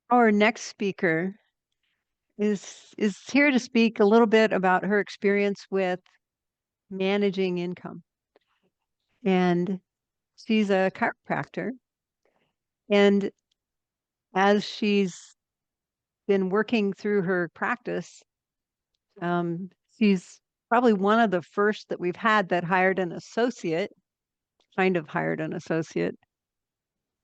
Our next speaker is here to speak a little bit about her experience with managing income. And she's a chiropractor. And as she's been working through her practice, she's probably one of the first that we've had that hired an associate, kind of hired an associate.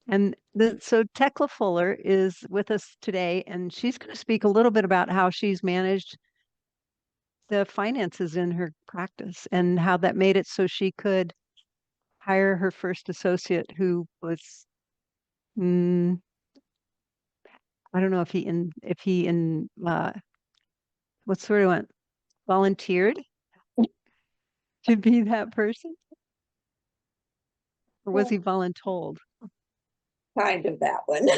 And so Tekla Fuller is with us today, and she's going to speak a little bit about how she's managed the finances in her practice and how that made it so she could hire her first associate who was, mm, I don't know if he in what sort of went volunteered to be that person, or was Well, he voluntold? kind of that one.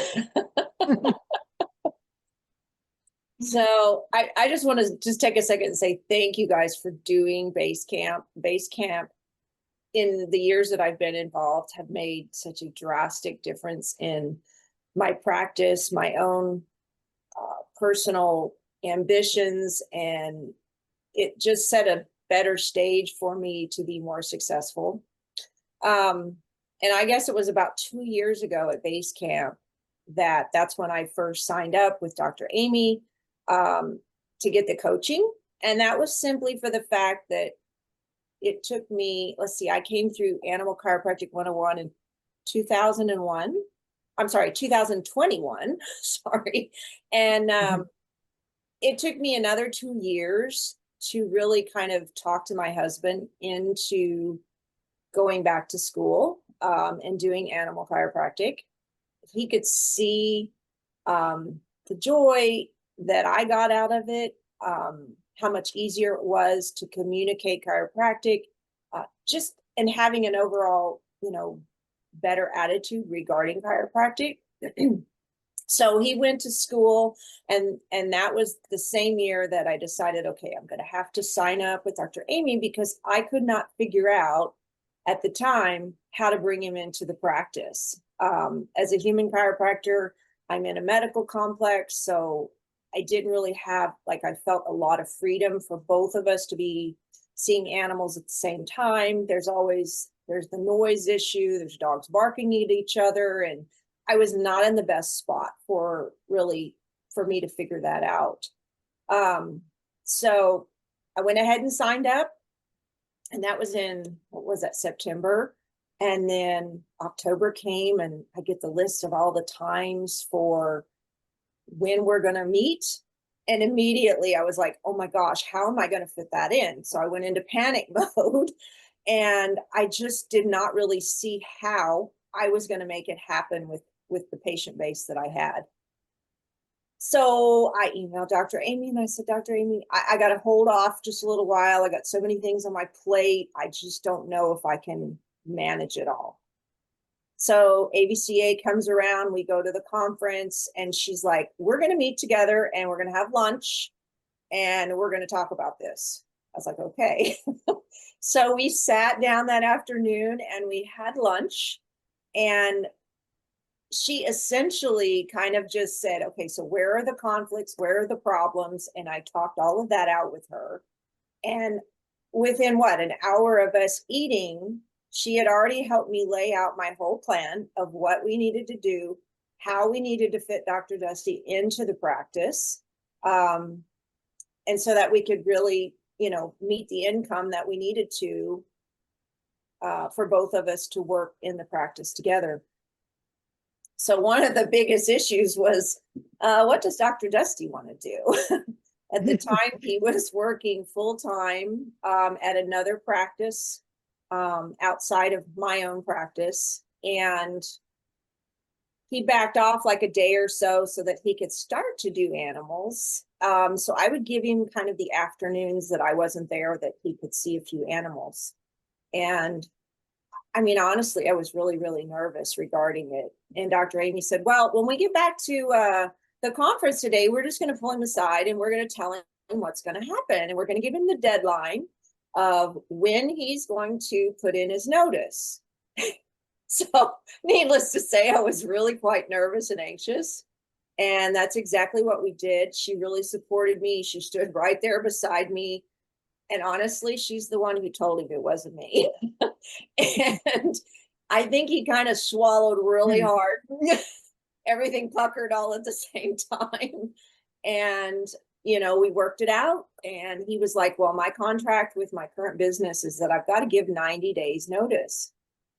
So I just want to just take a second and say thank you guys for doing base camp. Base camp in the years that I've been involved have made such a drastic difference in my practice, my own personal ambitions, and it just set a better stage for me to be more successful. Um, and I guess it was about 2 years ago at base camp that's when I first signed up with Dr. Amy to get the coaching. And that was simply for the fact that it took me, let's see, I came through Animal Chiropractic 101 in 2001. I'm sorry, 2021. Sorry. And it took me another 2 years to really kind of talk to my husband into going back to school and doing animal chiropractic. He could see the joy that I got out of it, how much easier it was to communicate chiropractic, just and having an overall, better attitude regarding chiropractic. So he went to school, and that was the same year that I decided, okay, I'm going to have to sign up with Dr. Amy because I could not figure out at the time how to bring him into the practice. As a human chiropractor, I'm in a medical complex, so I didn't really have, like, I felt a lot of freedom for both of us to be seeing animals at the same time. There's the noise issue, there's dogs barking at each other, and I was not in the best spot for me to figure that out. So I went ahead and signed up, and that was in, what was that, September. And then October came, and I get the list of all the times for when we're going to meet. And immediately I was like, oh my gosh, how am I going to fit that in? So I went into panic mode, and I just did not really see how I was going to make it happen with the patient base that I had. So I emailed Dr. Amy, and I said, Dr. Amy, I got to hold off just a little while. I got so many things on my plate. I just don't know if I can manage it all. So ABCA comes around, we go to the conference, and she's like, we're going to meet together and we're going to have lunch and we're going to talk about this. I was like, okay. So we sat down that afternoon and we had lunch, and she essentially kind of just said, okay, so where are the conflicts? Where are the problems? And I talked all of that out with her. And within an hour of us eating, she had already helped me lay out my whole plan of what we needed to do, how we needed to fit Dr. Dusty into the practice. And so that we could really, meet the income that we needed to for both of us to work in the practice together. So one of the biggest issues was, what does Dr. Dusty want to do? At the time, he was working full-time at another practice outside of my own practice. And he backed off like a day or so that he could start to do animals. So I would give him kind of the afternoons that I wasn't there, that he could see a few animals. And I mean, honestly, I was really, really nervous regarding it. And Dr. Amy said, well, when we get back to the conference today, we're just going to pull him aside and we're going to tell him what's going to happen. And we're going to give him the deadline of when he's going to put in his notice. So needless to say, I was really quite nervous and anxious. And that's exactly what we did. She really supported me. She stood right there beside me. And honestly, she's the one who told him it wasn't me. And I think he kind of swallowed really Hmm. hard. Everything puckered all at the same time. And, we worked it out. And he was like, well, my contract with my current business is that I've got to give 90 days notice.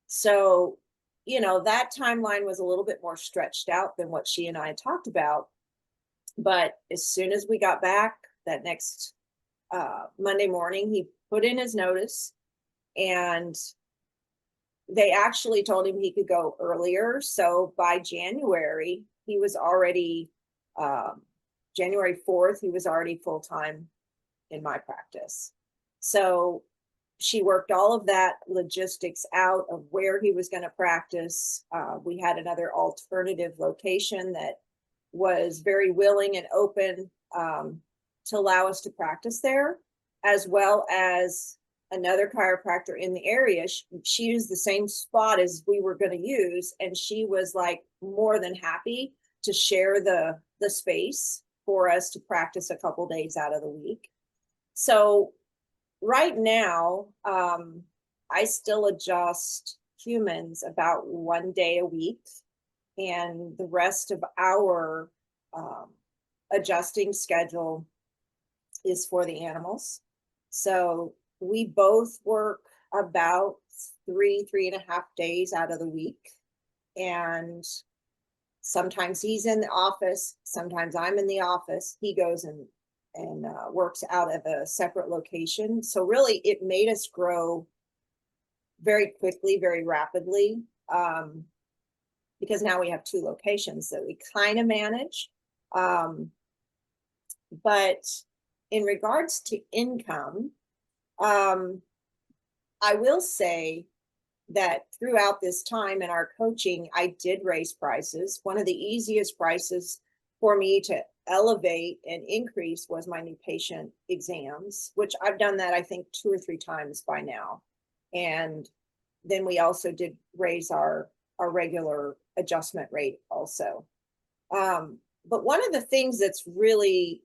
So, that timeline was a little bit more stretched out than what she and I had talked about. But as soon as we got back that next Monday morning, he put in his notice, and they actually told him he could go earlier. So by January, he was already, um, January 4th, he was already full time in my practice. So she worked all of that logistics out of where he was going to practice. We had another alternative location that was very willing and open, to allow us to practice there, as well as another chiropractor in the area. She used the same spot as we were going to use, and she was like more than happy to share the space for us to practice a couple days out of the week. So right now, I still adjust humans about 1 day a week, and the rest of our um, adjusting schedule is for the animals. So we both work about 3.5 days out of the week. And sometimes he's in the office, sometimes I'm in the office. He goes and works out of a separate location. So really, it made us grow very quickly, very rapidly, because now we have two locations that we kind of manage. Um, but in regards to income, um, I will say that throughout this time in our coaching, I did raise prices. One of the easiest prices for me to elevate and increase was my new patient exams, which I've done that, I think, 2 or 3 times by now. And then we also did raise our regular adjustment rate also. But one of the things that's really,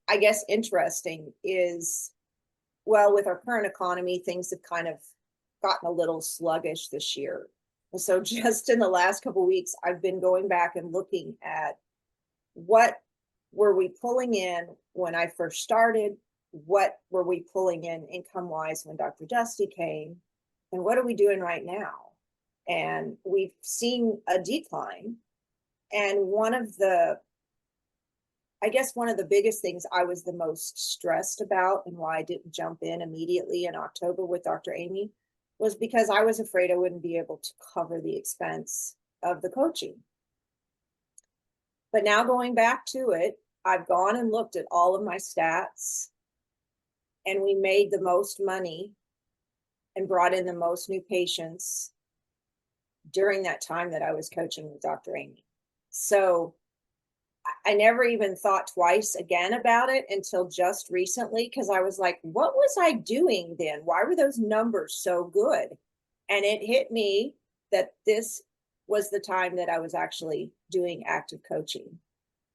I guess, interesting is, well, with our current economy, things have kind of gotten a little sluggish this year. And so just in the last couple of weeks, I've been going back and looking at what were we pulling in when I first started, what were we pulling in income wise when Dr. Dusty came, and what are we doing right now? And we've seen a decline. And I guess one of the biggest things I was the most stressed about, and why I didn't jump in immediately in October with Dr. Amy, was because I was afraid I wouldn't be able to cover the expense of the coaching. But now going back to it, I've gone and looked at all of my stats, and we made the most money and brought in the most new patients during that time that I was coaching with Dr. Amy. So I never even thought twice again about it until just recently, because I was like, what was I doing then? Why were those numbers so good? And it hit me that this was the time that I was actually doing active coaching.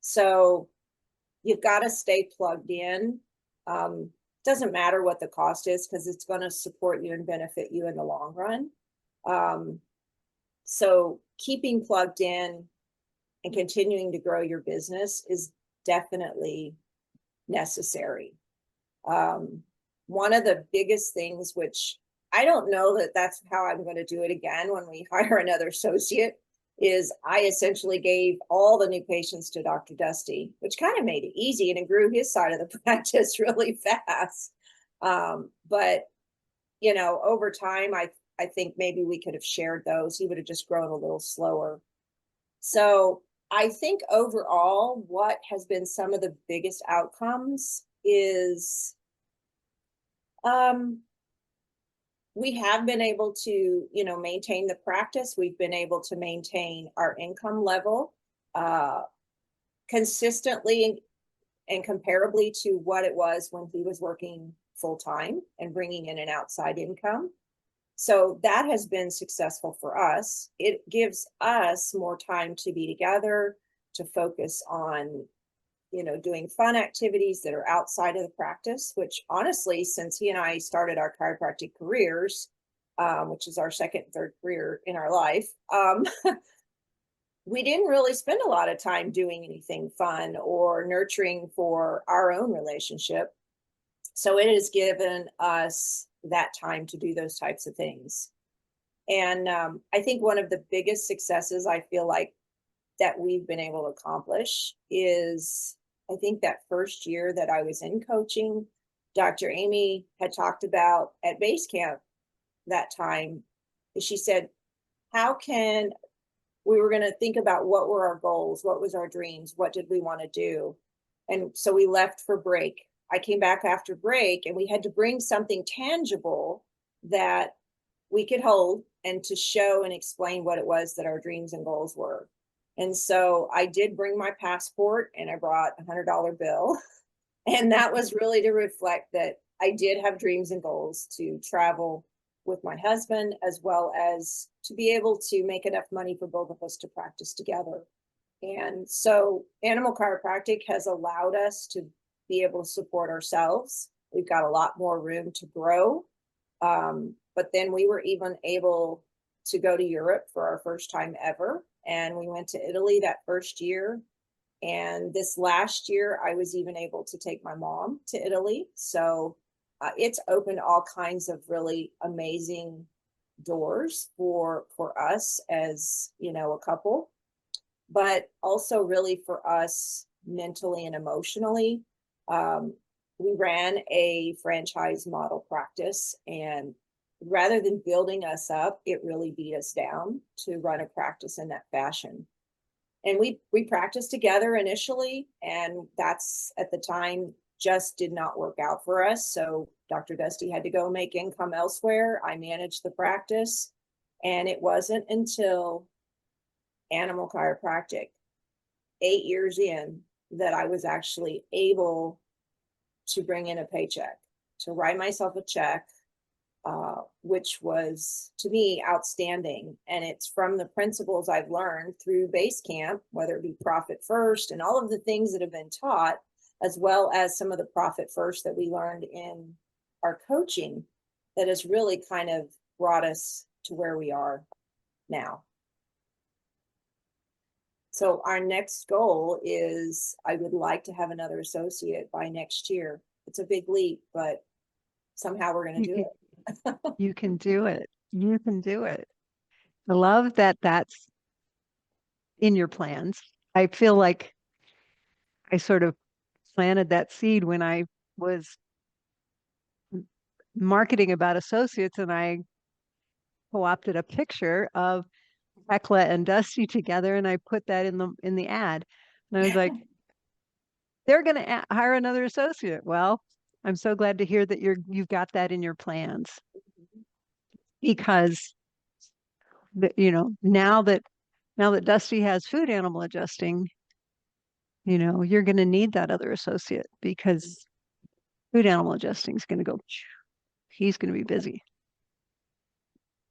So you've got to stay plugged in. Doesn't matter what the cost is, because it's going to support you and benefit you in the long run. So keeping plugged in and continuing to grow your business is definitely necessary. One of the biggest things, which I don't know that that's how I'm going to do it again when we hire another associate, is I essentially gave all the new patients to Dr. Dusty, which kind of made it easy, and it grew his side of the practice really fast. But over time, I think maybe we could have shared those. He would have just grown a little slower. So I think overall, what has been some of the biggest outcomes is, we have been able to, maintain the practice. We've been able to maintain our income level consistently and comparably to what it was when he was working full time and bringing in an outside income. So that has been successful for us. It gives us more time to be together. to focus on, doing fun activities that are outside of the practice, which honestly, since he and I started our chiropractic careers, which is our second, third career in our life, we didn't really spend a lot of time doing anything fun or nurturing for our own relationship. So it has given us that time to do those types of things. And I think one of the biggest successes I feel like that we've been able to accomplish is, I think that first year that I was in coaching, Dr. Amy had talked about at base camp that time. She said, how can we were going to think about what were our goals, what was our dreams, what did we want to do? And so we left for break. I came back after break and we had to bring something tangible that we could hold and to show and explain what it was that our dreams and goals were. And so I did bring my passport and I brought $100 bill. And that was really to reflect that I did have dreams and goals to travel with my husband, as well as to be able to make enough money for both of us to practice together. And so animal chiropractic has allowed us to be able to support ourselves. We've got a lot more room to grow. But then we were even able to go to Europe for our first time ever. And we went to Italy that first year. And this last year, I was even able to take my mom to Italy. So it's opened all kinds of really amazing doors for us as, a couple, but also really for us mentally and emotionally. We ran a franchise model practice, and rather than building us up, it really beat us down to run a practice in that fashion. And we practiced together initially, and that's at the time just did not work out for us. So Dr. Dusty had to go make income elsewhere. I managed the practice, and it wasn't until animal chiropractic 8 years in that I was actually able to bring in a paycheck, to write myself a check, which was to me outstanding. And it's from the principles I've learned through base camp, whether it be profit first and all of the things that have been taught, as well as some of the profit first that we learned in our coaching, that has really kind of brought us to where we are now. So our next goal is I would like to have another associate by next year. It's a big leap, but somehow we're going to do it. You can do it. You can do it. I love that that's in your plans. I feel like I sort of planted that seed when I was marketing about associates and I co-opted a picture of Hecla and Dusty together and I put that in the ad. And I was like, they're going to hire another associate. Well, I'm so glad to hear that you've got that in your plans because now that Dusty has food animal adjusting, you're going to need that other associate because food animal adjusting is going to go, he's going to be busy.